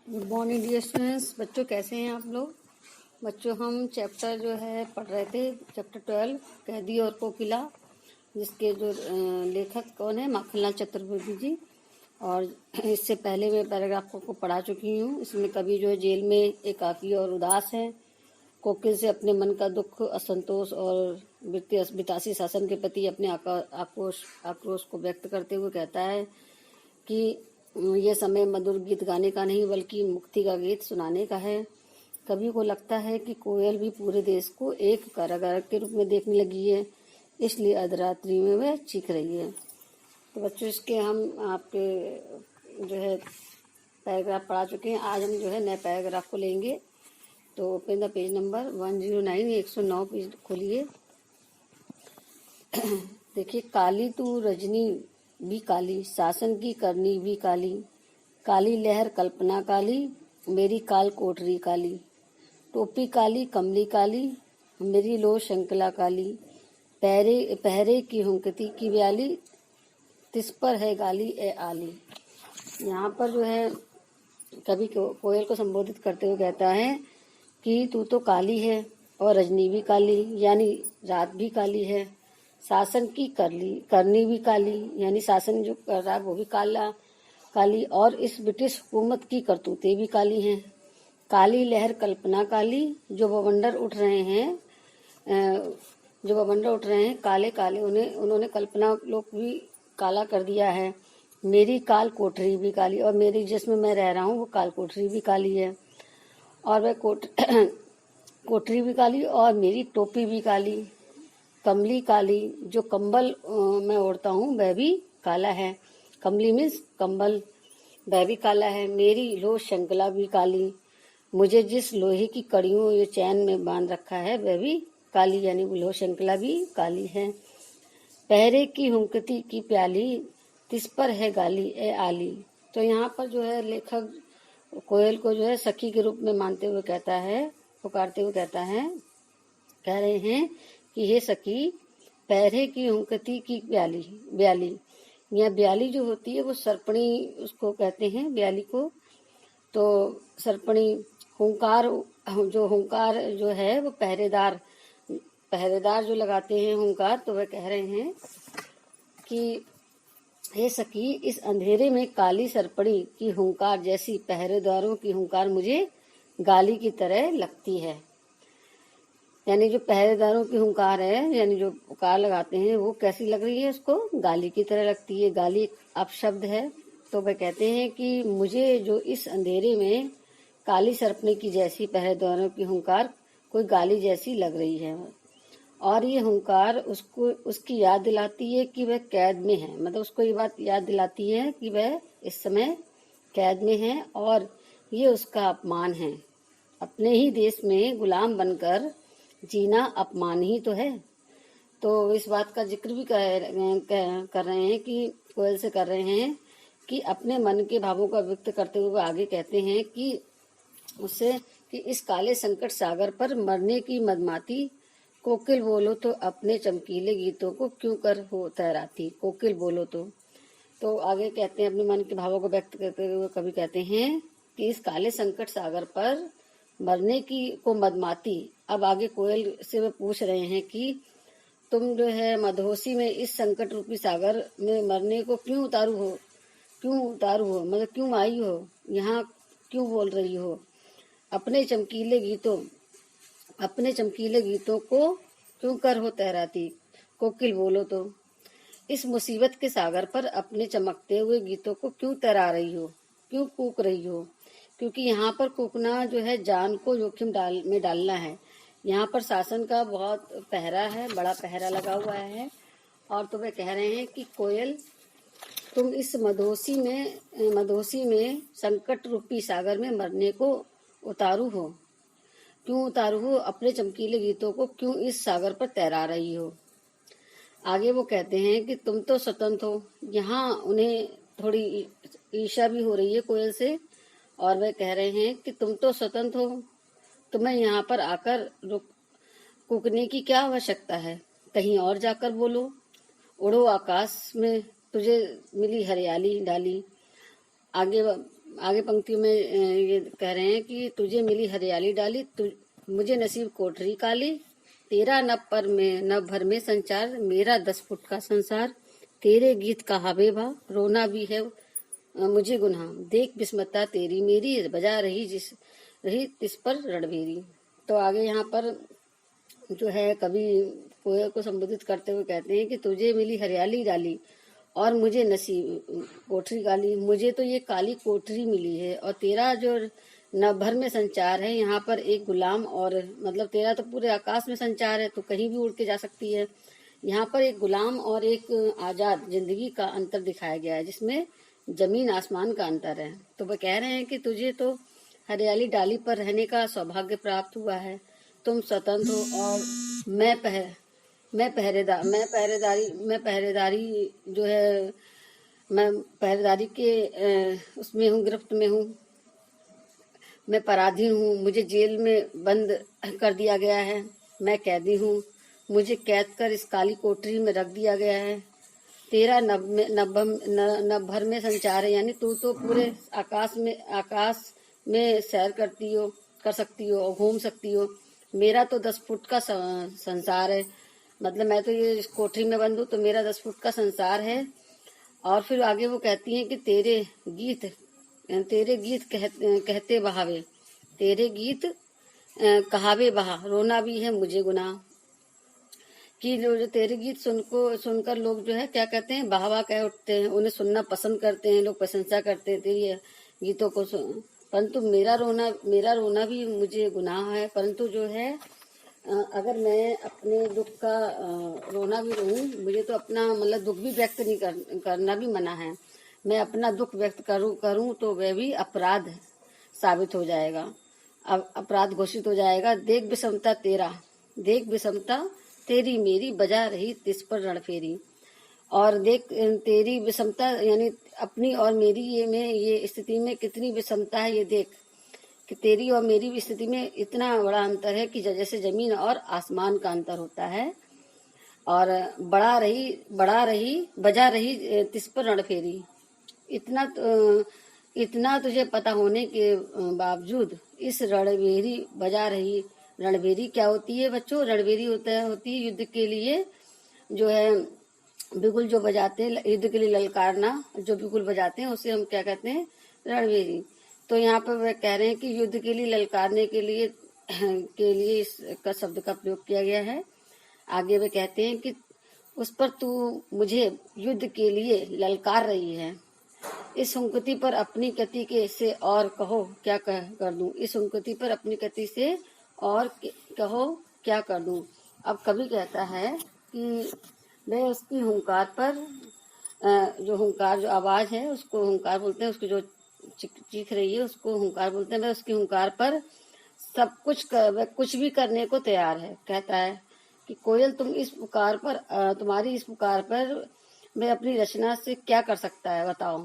Good morning dear students. बच्चों कैसे हैं आप लोग? बच्चों हम चैप्टर जो है पढ़ रहे थे, चैप्टर 12 कैदी और कोकिला, जिसके जो लेखक कौन है, माखनलाल चतुर्वेदी जी। और इससे पहले मैं पैराग्राफ को पढ़ा चुकी हूँ। इसमें कवि जो है जेल में एकाकी और उदास है। कोकिल से अपने मन का दुख, असंतोष और वितासी शासन के प्रति अपने आक्रोश को व्यक्त करते हुए कहता है कि यह समय मधुर गीत गाने का नहीं बल्कि मुक्ति का गीत सुनाने का है। कवि को लगता है कि कोयल भी पूरे देश को एक कारागार के रूप में देखने लगी है, इसलिए अर्धरात्रि में वह चीख रही है। तो बच्चों इसके हम आपके जो है पैराग्राफ पढ़ा चुके हैं। आज हम जो है नए पैराग्राफ को लेंगे। तो open the page number 109, 109 page खोलिए। देखिए, काली तू रजनी भी काली, शासन की करनी भी काली, काली लहर कल्पना काली, मेरी काल कोठरी काली, टोपी काली कमली काली, मेरी लो शंकला काली, पहरे की हुंकती की ब्याली, तिस पर है गाली ए आली। यहाँ पर जो है कवि कोयल को संबोधित करते हुए कहता है कि तू तो काली है और रजनी भी काली, यानी रात भी काली है। शासन की करनी भी काली, यानी शासन जो कर रहा है वो भी काली, और इस ब्रिटिश हुकूमत की करतूतें भी काली हैं। काली लहर कल्पना काली, जो बवंडर उठ रहे हैं काले काले, उन्होंने कल्पना लोग भी काला कर दिया है। मेरी काल कोठरी भी काली, और मेरी जिसमें मैं रह रहा हूँ वो काल कोठरी भी काली है, और वह कोठरी भी काली, और मेरी टोपी भी काली, कमली काली, जो कंबल मैं ओढ़ता हूँ वह भी काला है। कमली मीन्स कंबल, वह भी काला है। मेरी लो शंकला भी काली, मुझे जिस लोहे की कड़ियों या चैन में बांध रखा है वह भी काली, यानी लो शंकला भी काली है। पहरे की हुंकती की प्याली, तिस पर है गाली ए आली। तो यहाँ पर जो है लेखक कोयल को जो है सखी के रूप में मानते हुए कहता है, पुकारते हुए कहता है, कह रहे हैं कि हे सखी, पहरे की हुंकती की ब्याली, यह ब्याली जो होती है वो सर्पणी उसको कहते हैं, ब्याली को। तो सर्पणी हुंकार जो है वो पहरेदार जो लगाते हैं हुंकार, तो वह कह रहे हैं कि हे सखी, इस अंधेरे में काली सर्पणी की हुंकार जैसी पहरेदारों की हुंकार मुझे गाली की तरह लगती है। यानी जो पहरेदारों की हुंकार है, यानी जो पुकार लगाते हैं, वो कैसी लग रही है, उसको गाली की तरह लगती है। गाली अपशब्द है। तो वह कहते हैं कि मुझे जो इस अंधेरे में काली सर्पणी की जैसी पहरेदारों की हुंकार कोई गाली जैसी लग रही है, और ये हुंकार उसकी याद दिलाती है कि वह कैद में है। मतलब उसको ये बात याद दिलाती है कि वह इस समय कैद में है, और ये उसका अपमान है। अपने ही देश में गुलाम बनकर जीना अपमान ही तो है। तो इस बात का जिक्र भी कर रहे हैं कि कोयल से कर रहे हैं कि अपने मन के भावों का व्यक्त करते हुए आगे कहते हैं कि उससे कि इस काले संकट सागर पर मरने की मदमाती, कोकिल बोलो तो अपने चमकीले गीतों को क्यों कर हो तैराती, कोकिल बोलो तो आगे कहते हैं, अपने मन के भावों को व्यक्त करते हुए कवि कहते हैं कि इस काले संकट सागर पर मरने की को मदमाती। अब आगे कोयल से वे पूछ रहे हैं कि तुम जो है मदहोशी में इस संकट रूपी सागर में मरने को क्यों उतारू हो, मतलब क्यों आई हो, यहाँ क्यों बोल रही हो। अपने चमकीले गीतों को क्यों कर हो तैराती, कोकिल बोलो तो। इस मुसीबत के सागर पर अपने चमकते हुए गीतों को क्यों तैरा रही हो, क्यों कूक रही हो। क्योंकि यहाँ पर कूकना जो है जान को जोखिम में डालना है। यहाँ पर शासन का बहुत पहरा है, बड़ा पहरा लगा हुआ है। और तो वे कह रहे हैं कि कोयल, तुम इस मदहोशी में संकट रूपी सागर में मरने को उतारू हो, क्यों उतारू हो, अपने चमकीले गीतों को क्यों इस सागर पर तैरा रही हो। आगे वो कहते हैं कि तुम तो स्वतंत्र हो। यहाँ उन्हें थोड़ी ईर्ष्या भी हो रही है कोयल से, और वह कह रहे हैं कि तुम तो स्वतंत्र हो, तुम्हें यहाँ पर आकर कूकने की क्या आवश्यकता है, कहीं और जाकर बोलो। उड़ो आकाश में, तुझे मिली हरियाली डाली। आगे आगे पंक्ति में ये कह रहे हैं कि तुझे मिली हरियाली डाली, मुझे नसीब कोठरी काली, तेरा न भर में संचार, मेरा 10 फुट का संसार, तेरे गीत कहावे भा, रोना भी है मुझे गुनाह, देख विस्मता तेरी मेरी, बजा रही तिस पर रणबेरी। तो आगे यहाँ पर जो है कवि कोयल को संबोधित करते हुए कहते हैं कि तुझे मिली हरियाली डाली और मुझे नसीब कोठरी काली, मुझे तो ये काली कोठरी मिली है, और तेरा जो न भर में संचार है, यहाँ पर एक गुलाम, और मतलब तेरा तो पूरे आकाश में संचार है, तो कहीं भी उड़ के जा सकती है। यहाँ पर एक गुलाम और एक आजाद जिंदगी का अंतर दिखाया गया है, जिसमें जमीन आसमान का अंतर है। तो वह कह रहे हैं कि तुझे तो हरियाली डाली पर रहने का सौभाग्य प्राप्त हुआ है, तुम स्वतंत्र हो, और मैं पहरेदारी जो है, मैं पहरेदारी के उसमें हूँ, गिरफ्त में हूँ, मैं पराधी हूँ, मुझे जेल में बंद कर दिया गया है, मैं कैदी हूँ, मुझे कैद कर इस काली कोठरी में रख दिया गया है। तेरा नभ भर में संचार है, यानी तू तो पूरे आकाश में सैर कर सकती हो और घूम सकती हो। मेरा तो 10 फुट का संसार है, मतलब मैं तो ये इस कोठरी में बंद हूँ, तो मेरा 10 फुट का संसार है। और फिर आगे वो कहती हैं कि तेरे गीत कहते बहावे, तेरे गीत कहावे बहा, रोना भी है मुझे गुनाह। कि जो तेरे गीत सुनकर लोग जो है क्या कहते हैं, वाह वाह कह उठते हैं, उन्हें सुनना पसंद करते हैं, लोग प्रशंसा करते हैं तेरी गीतों को परंतु मेरा रोना भी मुझे गुनाह है। परंतु जो है अगर मैं अपने दुख का रोना भी रहूं, मुझे तो अपना मतलब दुख भी व्यक्त नहीं करना भी मना है। मैं अपना दुख व्यक्त करूं तो वह भी अपराध साबित हो जाएगा, अपराध घोषित हो जाएगा। देख विषमता तेरी मेरी, बजा रही तिस पर रणफेरी। और देख तेरी विषमता यानी अपनी और मेरी ये स्थिति में कितनी विषमता है, ये देख कि तेरी और मेरी स्थिति में इतना बड़ा अंतर है कि जैसे जमीन और आसमान का अंतर होता है। और बजा रही तिस पर रणफेरी, इतना तुझे पता होने के बावजूद इस रणभेरी बजा रही। रणभेरी क्या होती है बच्चों? रणभेरी होती है युद्ध के लिए जो है बिगुल जो बजाते हैं, युद्ध के लिए ललकारना जो बिगुल बजाते हैं उसे हम क्या कहते हैं? रणभेरी। तो यहाँ पर वह कह रहे हैं कि युद्ध के लिए ललकारने के लिए इसका शब्द का प्रयोग किया गया है। आगे वे कहते हैं कि उस पर तू मुझे युद्ध के लिए ललकार रही है, इस हुंकती पर अपनी गति के से और कहो क्या कर दूं, इस हुंकती पर अपनी गति से और कहो क्या कर दूं। अब कवि कहता है कि वह उसकी हुंकार पर जो हुंकार जो आवाज है उसको हुंकार बोलते हैं, उसकी जो चीख रही है उसको हुंकार बोलते हैं। वह उसकी हुंकार पर सब कुछ भी करने को तैयार है। कहता है कि कोयल तुम्हारी इस पुकार पर मैं अपनी रचना से क्या कर सकता है बताओ।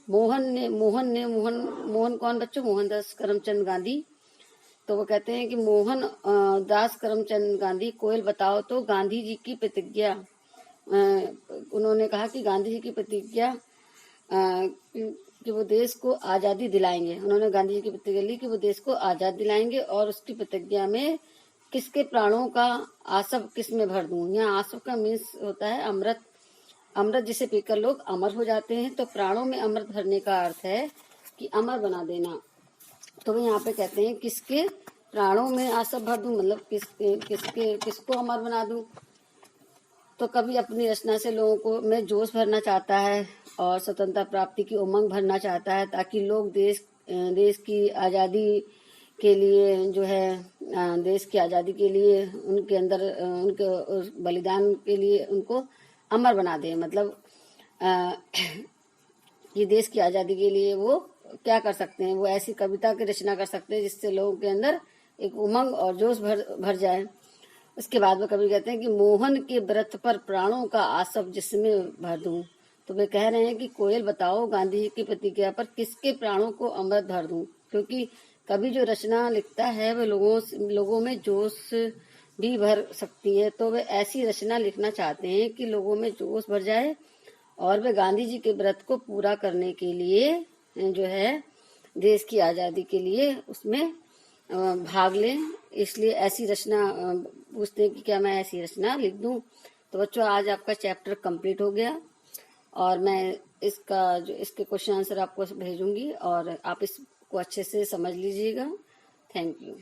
मोहन कौन बच्चों? मोहनदास करमचंद गांधी। तो वो कहते हैं कि मोहन दास करमचंद गांधी, कोयल बताओ तो गांधी जी की प्रतिज्ञा, उन्होंने कहा कि गांधी जी की प्रतिज्ञा कि वो देश को आजादी दिलाएंगे। उन्होंने गांधी जी की प्रतिज्ञा ली कि वो देश को आजाद दिलाएंगे, और उसकी प्रतिज्ञा में किसके प्राणों का आसव किस में भर दूं। यहाँ आसव का मीन्स होता है अमृत। अमृत जिसे पीकर लोग अमर हो जाते हैं, तो प्राणों में अमृत भरने का अर्थ है कि अमर बना देना। तो वो यहाँ पे कहते हैं किसके प्राणों में आसव भर दूं, मतलब किसको अमर बना दूं। तो कभी अपनी रचना से लोगों को में जोश भरना चाहता है और स्वतंत्रता प्राप्ति की उमंग भरना चाहता है, ताकि लोग देश की आजादी के लिए जो है देश की आजादी के लिए उनके अंदर उनके बलिदान के लिए उनको अमर बना दे। मतलब ये देश की आजादी के लिए वो क्या कर सकते हैं, वो ऐसी कविता की रचना कर सकते हैं जिससे लोगों के अंदर एक उमंग और जोश भर जाए। उसके बाद वो कवि कहते हैं कि मोहन के व्रत पर प्राणों का आसव जिसमें भर दूं। तो वे कह रहे हैं कि कोयल बताओ गांधी जी की प्रतिज्ञा पर किसके प्राणों को अमृत भर दूं। क्योंकि कवि जो रचना लिखता है वह लोगों में जोश भी भर सकती है। तो वे ऐसी रचना लिखना चाहते हैं कि लोगों में जोश भर जाए और वे गांधी जी के व्रत को पूरा करने के लिए जो है देश की आज़ादी के लिए उसमें भाग लें। इसलिए ऐसी रचना पूछते हैं कि क्या मैं ऐसी रचना लिख दूं। तो बच्चों आज आपका चैप्टर कंप्लीट हो गया और मैं इसके क्वेश्चन आंसर आपको भेजूंगी और आप इसको अच्छे से समझ लीजिएगा। Thank you.